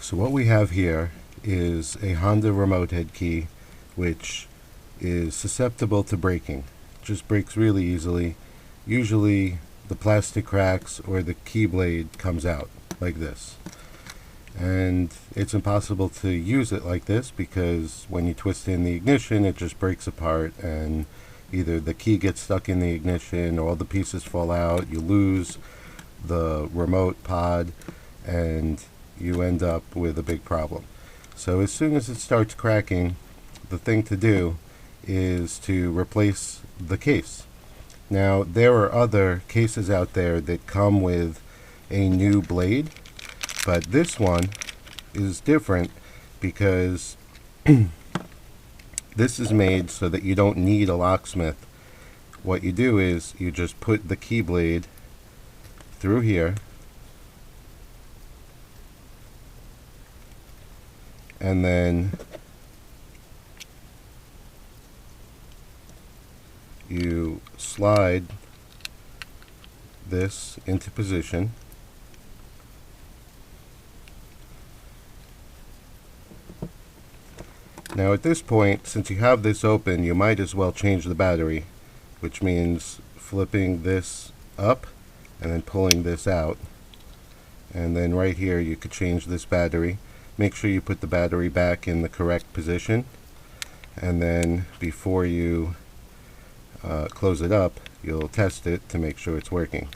So what we have here is a Honda remote head key which is susceptible to breaking. It just breaks really easily. Usually the plastic cracks or the key blade comes out like this. And it's impossible to use it like this because when you twist in the ignition it just breaks apart and either the key gets stuck in the ignition or all the pieces fall out, you lose the remote pod, and you end up with a big problem. So as soon as it starts cracking, the thing to do is to replace the case. Now there are other cases out there that come with a new blade, but this one is different because this is made so that you don't need a locksmith. What you do is you just put the key blade through here and then you slide this into position. Now at this point, since you have this open, you might as well change the battery, which means flipping this up and then pulling this out. And then right here you could change this battery. Make sure you put the battery back in the correct position, and then before you close it up, you'll test it to make sure it's working.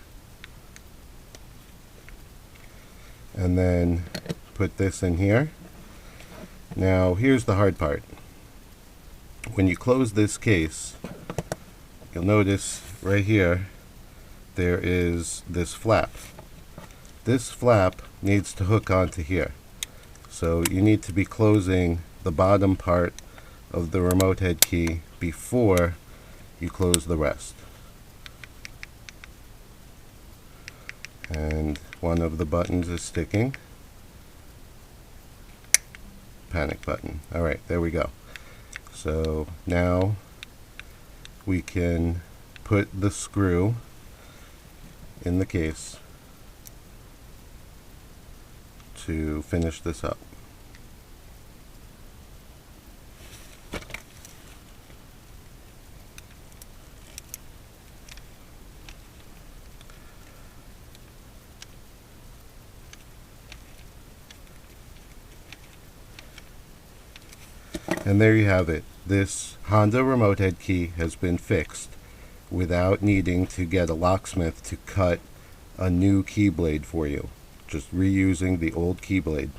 And then put this in here. Now here's the hard part. When you close this case, you'll notice right here there is this flap. This flap needs to hook onto here. So you need to be closing the bottom part of the remote head key before you close the rest. And one of the buttons is sticking. Panic button. Alright, there we go. So now we can put the screw in the case to finish this up. And there you have it. This Honda remote head key has been fixed without needing to get a locksmith to cut a new key blade for you. Just reusing the old key blade.